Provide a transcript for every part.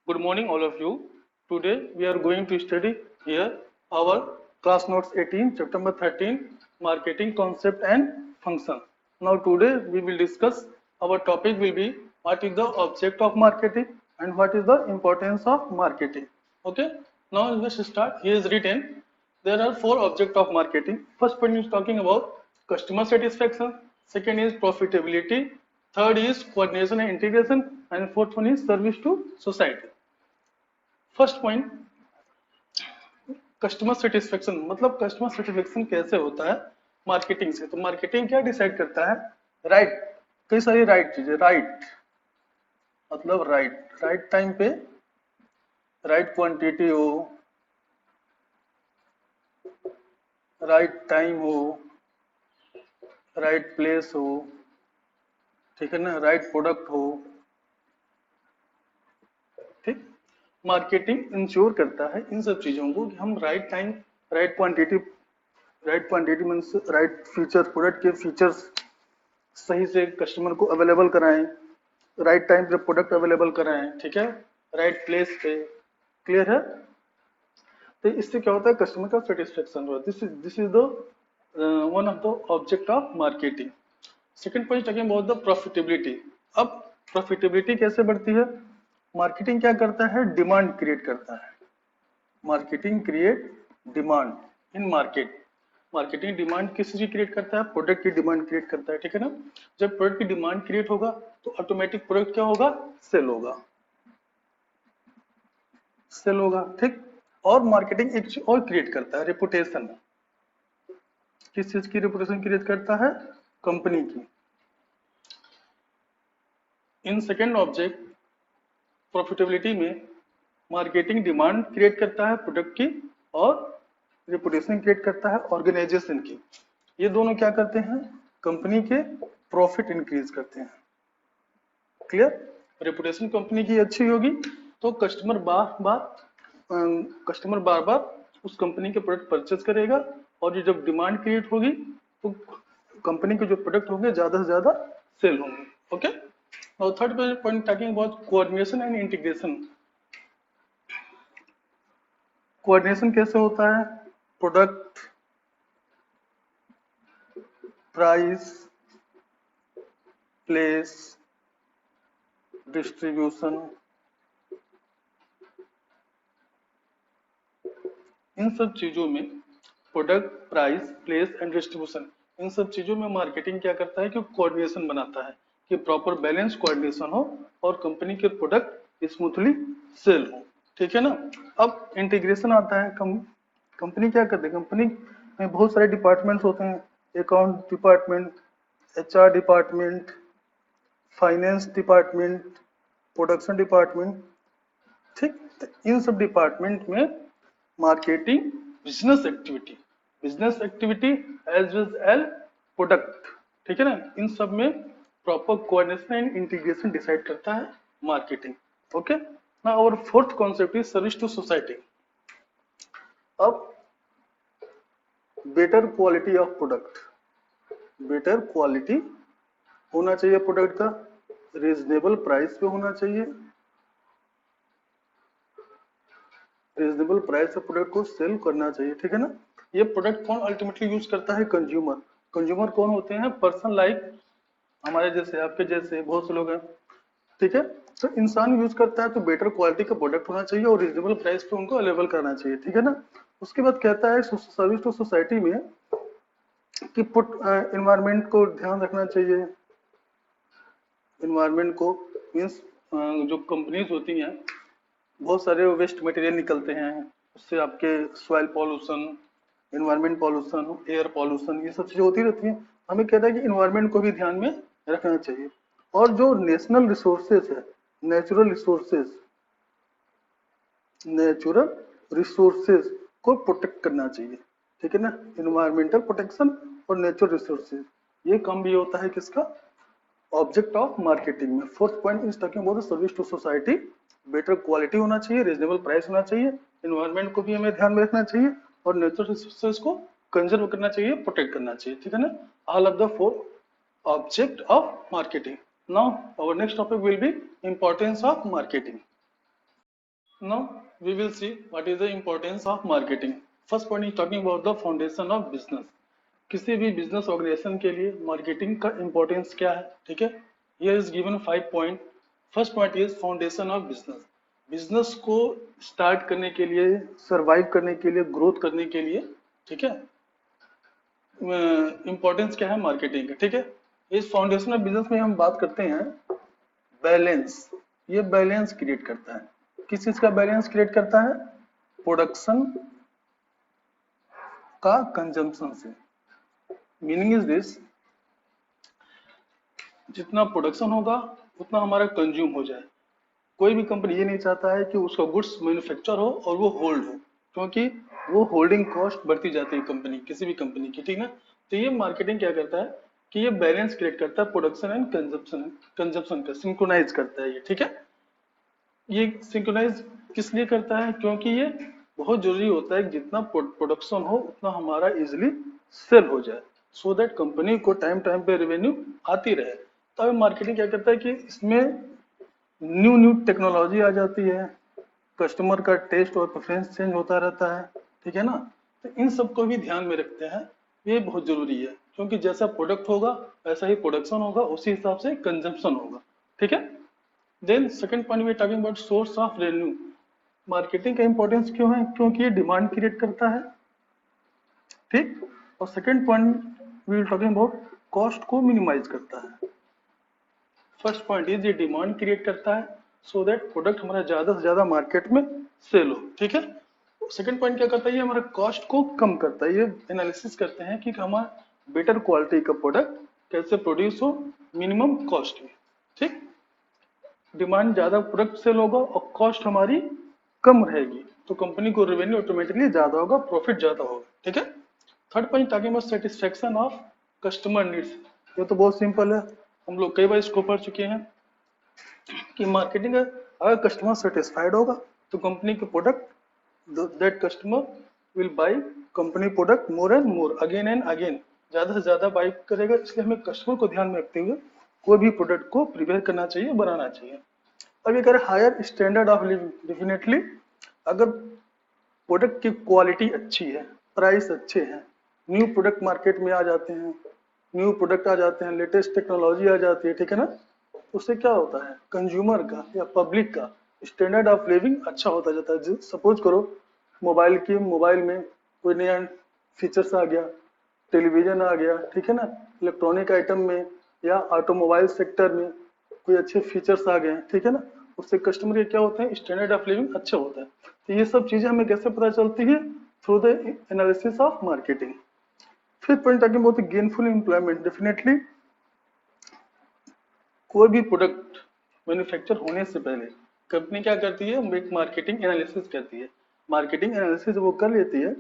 Good morning, all of you. Today we are going to study here our class notes 18, chapter number 13, marketing concept and function. Now today we will discuss, our topic will be what is the object of marketing and what is the importance of marketing. Okay. Now let's start. Here is written there are four objects of marketing. First point is talking about customer satisfaction. Second is profitability. Third is coordination and integration. And fourth one is service to society. First point customer satisfaction, मतलब customer satisfaction कैसे होता है marketing से। तो marketing क्या decide करता है, right, कई सारी राइट चीजें, राइट मतलब राइट टाइम पे राइट क्वांटिटी हो, राइट टाइम हो, राइट प्लेस हो, ठीक है ना, राइट प्रोडक्ट हो, ठीक। मार्केटिंग इंश्योर करता है इन सब चीजों को कि हम right time, right quantity means right feature, product के फीचर्स सही से कस्टमर को अवेलेबल कराएं, राइट टाइम पे प्रोडक्ट अवेलेबल कराएं, ठीक है, राइट प्लेस पे। क्लियर है? तो इससे क्या होता है, कस्टमर का सेटिस्फेक्शन होता है। This is the one of the object of marketing. Second point talking about the profitability. अब प्रॉफिटेबिलिटी कैसे बढ़ती है, मार्केटिंग क्या करता है, डिमांड क्रिएट करता है। Marketing create demand in market. Marketing demand किस चीज क्रिएट करता है, प्रोडक्ट की डिमांड क्रिएट करता है, ठीक है ना। जब प्रोडक्ट की डिमांड क्रिएट होगा तो ऑटोमेटिक प्रोडक्ट क्या होगा, सेल होगा, सेल होगा, ठीक। और मार्केटिंग एक चीज और क्रिएट करता है, रेपुटेशन। किस चीज की रेपुटेशन क्रिएट करता है, कंपनी की। इन सेकेंड ऑब्जेक्ट प्रॉफिटेबिलिटी में मार्केटिंग डिमांड क्रिएट करता है प्रोडक्ट की और रेपुटेशन क्रिएट करता है ऑर्गेनाइजेशन की। ये दोनों क्या करते हैं, कंपनी के प्रॉफिट इंक्रीज करते हैं। क्लियर? रेपुटेशन कंपनी की अच्छी होगी तो कस्टमर बार बार उस कंपनी के प्रोडक्ट परचेज करेगा, और ये जब डिमांड क्रिएट होगी तो कंपनी के जो प्रोडक्ट होंगे ज्यादा से ज्यादा सेल होंगे। Okay. Now third point talking about coordination and integration. Coordination कैसे होता है, प्रोडक्ट, प्राइस, प्लेस, डिस्ट्रीब्यूशन, इन सब चीजों में product, price, place and distribution, इन सब चीजों में मार्केटिंग क्या करता है कि कोऑर्डिनेशन बनाता है कि प्रॉपर बैलेंस कोऑर्डिनेशन हो और कंपनी के प्रोडक्ट स्मूथली सेल हो, ठीक है ना। अब इंटीग्रेशन आता है। कंपनी क्या करती है, कंपनी में बहुत सारे डिपार्टमेंट्स होते हैं, account department, HR department, finance department, production department, ठीक। तो इन सब डिपार्टमेंट में marketing business activity as well as product, ठीक है ना, इन सब में proper coordination and integration decide करता है marketing. Okay. Now our fourth concept is service to society. अब better quality of product, better quality होना चाहिए प्रोडक्ट का, रीजनेबल प्राइस पे होना चाहिए, रीजनेबल प्राइस पे प्रोडक्ट को सेल करना चाहिए, ठीक है ना। ये प्रोडक्ट कौन अल्टीमेटली यूज करता है, कंज्यूमर। कंज्यूमर कौन होते हैं, पर्सन लाइक हमारे जैसे, आपके जैसे बहुत से लोग हैं, ठीक है। तो इंसान यूज करता है तो बेटर क्वालिटी का प्रोडक्ट होना चाहिए और रीजनेबल प्राइस पे उनको अवेलेबल करना चाहिए, ठीक है ना। उसके बाद कहता है सर्विस टू सोसाइटी में कि एनवायरमेंट को ध्यान रखना चाहिए। एनवायरमेंट को मीन्स जो कंपनीज होती हैं बहुत सारे वेस्ट मटेरियल निकलते हैं, उससे आपके soil pollution, environment pollution, air pollution, ये सब चीजें होती रहती हैं। हमें कहता है कि एनवायरमेंट को भी ध्यान में रखना चाहिए। और जो नेशनल रिसोर्सेज है, नेचुरल रिसोर्सेज को प्रोटेक्ट करना चाहिए, ठीक है ना। एनवायरमेंटल प्रोटेक्शन और नेचुरल रिसोर्सेज, ये काम भी होता है किसका, ऑब्जेक्ट ऑफ मार्केटिंग में। Fourth point is talking about service to society. Better quality होना चाहिए, रीजनेबल प्राइस होना चाहिए, एनवायरमेंट को भी हमें ध्यान में रखना चाहिए और नेचुरल रिसोर्सेज को कंजर्व करना चाहिए, प्रोटेक्ट करना चाहिए, ठीक है ना। All of the four object of marketing. Now our next topic will be importance of marketing. Now we will see what is the importance of marketing. First point is talking about the foundation of business. किसी भी business organisation के लिए marketing का importance क्या है, ठीक है. Here is given 5 point. First point is foundation of business. Business को स्टार्ट करने के लिए, सरवाइव करने के लिए, ग्रोथ करने के लिए, ठीक है, इंपॉर्टेंस क्या है मार्केटिंग का, ठीक है. इस फाउंडेशन ऑफ बिजनेस में हम बात करते हैं बैलेंस. ये बैलेंस क्रिएट करता है. किस चीज का बैलेंस क्रिएट करता है? प्रोडक्शन का कंजम्पशन से. मीनिंग इज दिस, जितना प्रोडक्शन होगा उतना हमारा कंज्यूम हो जाए. कोई भी कंपनी ये नहीं चाहता है कि उसका गुड्स मैन्युफैक्चर हो और वो होल्ड हो, क्योंकि वो होल्डिंग कॉस्ट बढ़ती जाती है कंपनी, किसी भी कंपनी की, ठीक है. तो ये मार्केटिंग क्या करता है कि ये बैलेंस क्रिएट करता है प्रोडक्शन एंड कंजप्शन का, सिंक्रोनाइज करता है ये, ठीक है. ये सिंक्रोनाइज किस लिए करता है? क्योंकि ये बहुत जरूरी होता है, जितना प्रोडक्शन हो उतना हमारा इजिली सेल हो जाए, सो दैट कंपनी को टाइम टाइम पे रेवेन्यू आती रहे. तो अब मार्केटिंग क्या करता है कि इसमें न्यू न्यू टेक्नोलॉजी आ जाती है, कस्टमर का टेस्ट और प्रेफरेंस चेंज होता रहता है, ठीक है ना. तो इन सबको भी ध्यान में रखते हैं, ये बहुत जरूरी है, क्योंकि जैसा प्रोडक्ट होगा वैसा ही प्रोडक्शन होगा, उसी हिसाब से कंजम्पशन होगा, ठीक है. Then second point we are talking about source of revenue. Marketing का इंपॉर्टेंस क्यों है? क्योंकि ये डिमांड क्रिएट करता है, ठीक. और second point we will talking about cost को मिनिमाइज करता है. फर्स्ट पॉइंट इज ये डिमांड क्रिएट करता है सो दैट प्रोडक्ट हमारा ज्यादा से ज्यादा मार्केट में सेल हो, ठीक है. सेकंड पॉइंट क्या करता है? ये हमारा कॉस्ट को कम करता है. ये एनालिसिस करते हैं कि हमारा बेटर क्वालिटी का प्रोडक्ट कैसे प्रोड्यूस हो मिनिमम कॉस्ट में, ठीक. डिमांड ज्यादा प्रोडक्ट सेल होगा और कॉस्ट हमारी कम रहेगी, तो कंपनी को रेवेन्यू ऑटोमेटिकली ज्यादा होगा, प्रॉफिट ज्यादा होगा, ठीक है. Third point talking about satisfaction of customer needs. ये तो बहुत सिंपल है, हम लोग कई बार इसको पढ़ चुके हैं कि मार्केटिंग अगर कस्टमर सेटिस्फाइड होगा तो कंपनी के product, that customer will by company product more and more, again and again, ज्यादा से ज्यादा बाय करेगा. इसलिए हमें कस्टमर को ध्यान में रखते हुए कोई भी प्रोडक्ट को प्रिपेयर करना चाहिए, बनाना चाहिए. अब ये करें higher standard of living. Definitely अगर प्रोडक्ट की क्वालिटी अच्छी है, प्राइस अच्छे हैं, न्यू प्रोडक्ट मार्केट में आ जाते हैं, न्यू प्रोडक्ट आ जाते हैं, लेटेस्ट टेक्नोलॉजी आ जाती है, ठीक है ना. उससे क्या होता है, कंज्यूमर का या पब्लिक का स्टैंडर्ड ऑफ लिविंग अच्छा होता जाता है. सपोज करो मोबाइल में कोई नया फीचर्स आ गया, टेलीविजन आ गया, ठीक है ना, इलेक्ट्रॉनिक आइटम में या ऑटोमोबाइल सेक्टर में कोई अच्छे फीचर्स आ गए, ठीक है ना. उससे कस्टमर के क्या होते हैं, स्टैंडर्ड ऑफ लिविंग अच्छा होता है. तो ये सब चीजें हमें कैसे पता चलती है? Through the analysis of marketing. Fifth point talking about gainful employment. Definitely कोई भी प्रोडक्ट मैन्युफैक्चर होने से पहले कंपनी क्या करती है, एक मार्केटिंग एनालिसिस करती है. मार्केटिंग एनालिसिस वो कर लेती है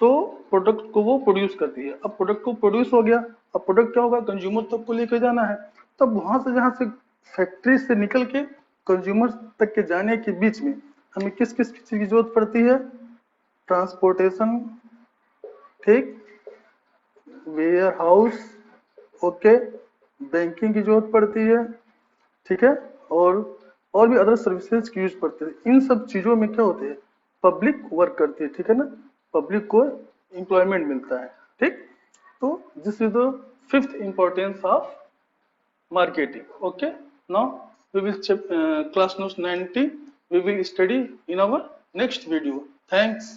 तो प्रोडक्ट को वो प्रोड्यूस करती है. अब प्रोडक्ट को प्रोड्यूस हो गया, अब प्रोडक्ट क्या होगा, कंज्यूमर तक को लेकर जाना है. तब वहां से, जहां से फैक्ट्री से निकल के कंज्यूमर तक के जाने के बीच में हमें किस किस चीज की जरूरत पड़ती है? ट्रांसपोर्टेशन, ठीक, वेयर हाउस, ओके, बैंकिंग की जरूरत पड़ती है, ठीक है, और भी अदर सर्विसेज की यूज पड़ती है. इन सब चीजों में क्या होते हैं, पब्लिक वर्क करती है, ठीक है ना, पब्लिक को एम्प्लॉयमेंट मिलता है, ठीक. तो this is the fifth importance of marketing. Okay, now we will check class notes 90. We will study in our next video. Thanks.